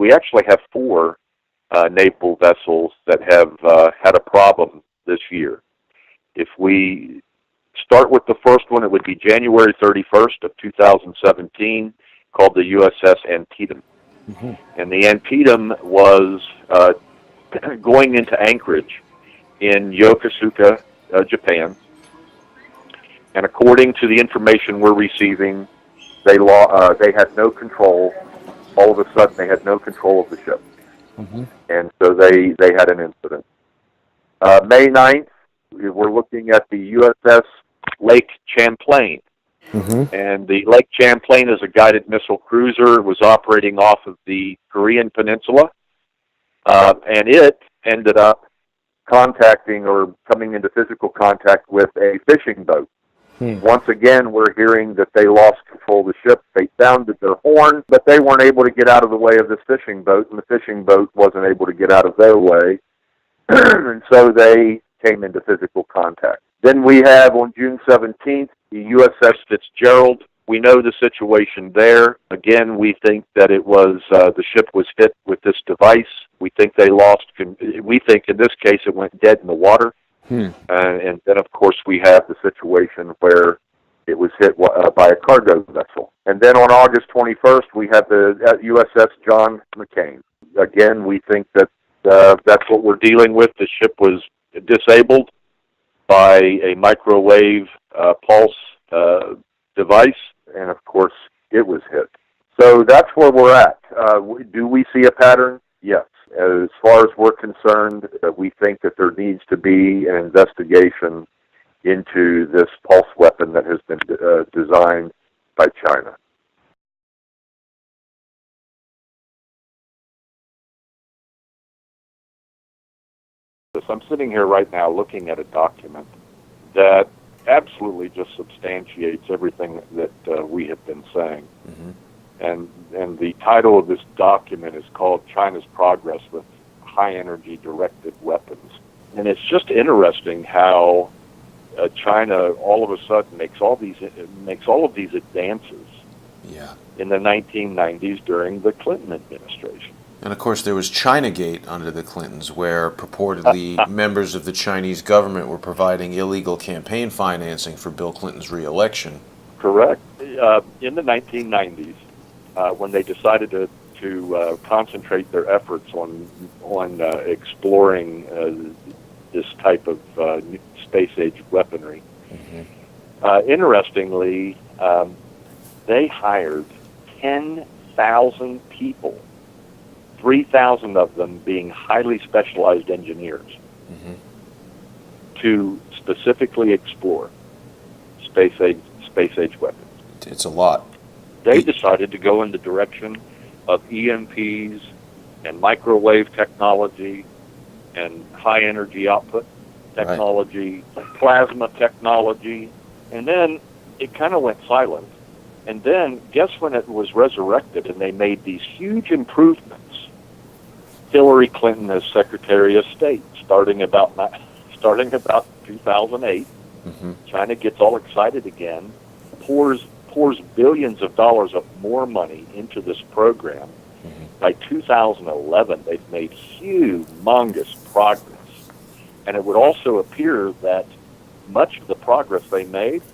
we actually have four naval vessels that have had a problem this year. If we start with the first one, it would be January 31st of 2017, called the USS Antietam. Mm-hmm. And the Antietam was going into anchorage in Yokosuka, Japan. And according to the information we're receiving, they had no control. All of a sudden, they had no control of the ship. Mm-hmm. And so they had an incident. May 9th, we're looking at the USS Lake Champlain. Mm-hmm. And the Lake Champlain is a guided missile cruiser. It was operating off of the Korean Peninsula. And it ended up contacting or coming into physical contact with a fishing boat. Once again, we're hearing that they lost control of the ship. They sounded their horn, but they weren't able to get out of the way of this fishing boat, and the fishing boat wasn't able to get out of their way. And so they came into physical contact. Then we have, on June 17th, the USS Fitzgerald. We know the situation there. Again, we think that it was the ship was hit with this device. We think they lost. We think in this case it went dead in the water. And then, of course, we have the situation where it was hit by a cargo vessel. And then on August 21st, we have the USS John McCain. Again, we think that that's what we're dealing with. The ship was disabled by a microwave pulse device, and, of course, it was hit. So that's where we're at. Do we see a pattern? Yes. As far as we're concerned, we think that there needs to be an investigation into this pulse weapon that has been designed by China. So I'm sitting here right now looking at a document that absolutely just substantiates everything that we have been saying. Mm-hmm. And the title of this document is called China's Progress with High-Energy Directed Weapons. And it's just interesting how China all of a sudden makes all of these advances in the 1990s during the Clinton administration. And of course, there was Chinagate under the Clintons, where purportedly members of the Chinese government were providing illegal campaign financing for Bill Clinton's re-election. Correct. In the 1990s, when they decided to concentrate their efforts on exploring this type of space-age weaponry, interestingly, they hired 10,000 people, 3,000 of them being highly specialized engineers, to specifically explore space-age weapons. It's a lot. They decided to go in the direction of EMPs and microwave technology and high energy output technology, plasma technology, and then it kind of went silent. And then guess when it was resurrected and they made these huge improvements? Hillary Clinton as Secretary of State, starting about 2008. China gets all excited again, pours billions of dollars of more money into this program. By 2011, they've made humongous progress. And it would also appear that much of the progress they made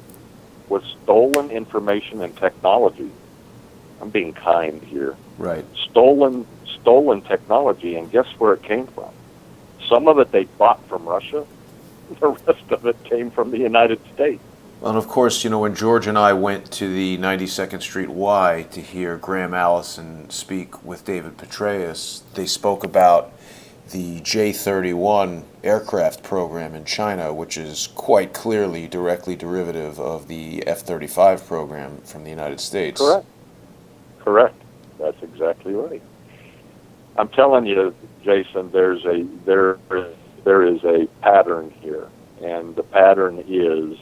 was stolen information and technology. I'm being kind here. Right. Stolen technology, and guess where it came from? Some of it they bought from Russia. The rest of it came from the United States. Well, and of course, when George and I went to the 92nd Street Y to hear Graham Allison speak with David Petraeus, they spoke about the J-31 aircraft program in China, which is quite clearly directly derivative of the F-35 program from the United States. Correct. That's exactly right. I'm telling you, Jason, there is a pattern here, and the pattern is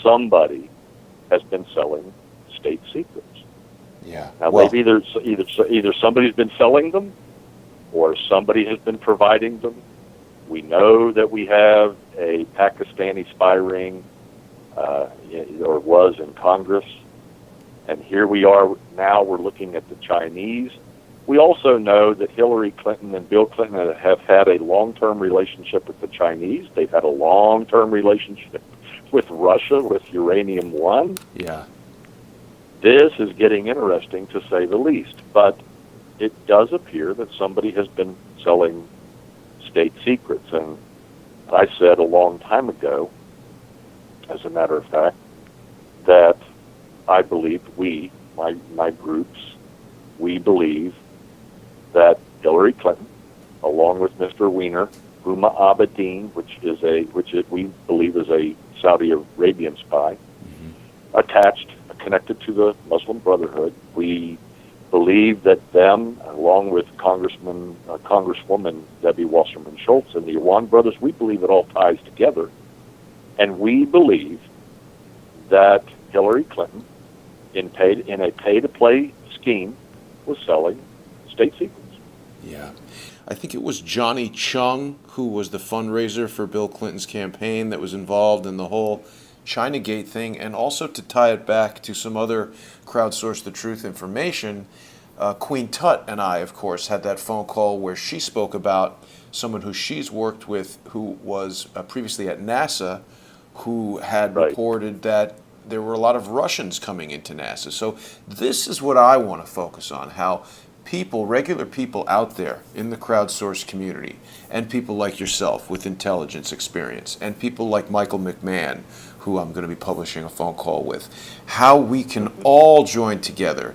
somebody has been selling state secrets. Yeah. Now, maybe either somebody's been selling them, or somebody has been providing them. We know that we have a Pakistani spy ring, or was in Congress, and here we are now. We're looking at the Chinese. We also know that Hillary Clinton and Bill Clinton have had a long-term relationship with the Chinese. They've had a long-term relationship with Russia, with Uranium One. Yeah. This is getting interesting, to say the least. But it does appear that somebody has been selling state secrets. And I said a long time ago, as a matter of fact, that I believe my groups, we believe that Hillary Clinton, along with Mr. Weiner, Huma Abedin, which we believe is a Saudi Arabian spy, connected to the Muslim Brotherhood. We believe that them, along with Congresswoman Debbie Wasserman Schultz and the Iran brothers, we believe it all ties together. And we believe that Hillary Clinton, in a pay-to-play scheme, was selling state secrets. Yeah. I think it was Johnny Chung, who was the fundraiser for Bill Clinton's campaign, that was involved in the whole Chinagate thing. And also, to tie it back to some other crowdsource the truth information, Queen Tut and I, of course, had that phone call where she spoke about someone who she's worked with who was previously at NASA, who had reported that there were a lot of Russians coming into NASA. So this is what I want to focus on, how people, regular people out there in the crowdsourced community, and people like yourself with intelligence experience, and people like Michael McMahon, who I'm going to be publishing a phone call with, how we can all join together,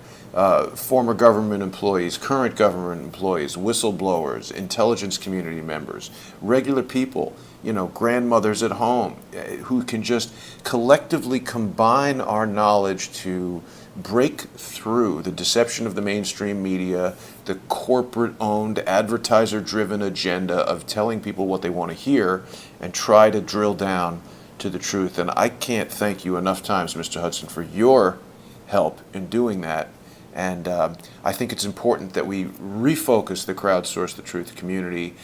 former government employees, current government employees, whistleblowers, intelligence community members, regular people, grandmothers at home, who can just collectively combine our knowledge to break through the deception of the mainstream media, the corporate-owned, advertiser-driven agenda of telling people what they want to hear, and try to drill down to the truth. And I can't thank you enough times, Mr. Hudson, for your help in doing that. And I think it's important that we refocus the crowdsource the truth community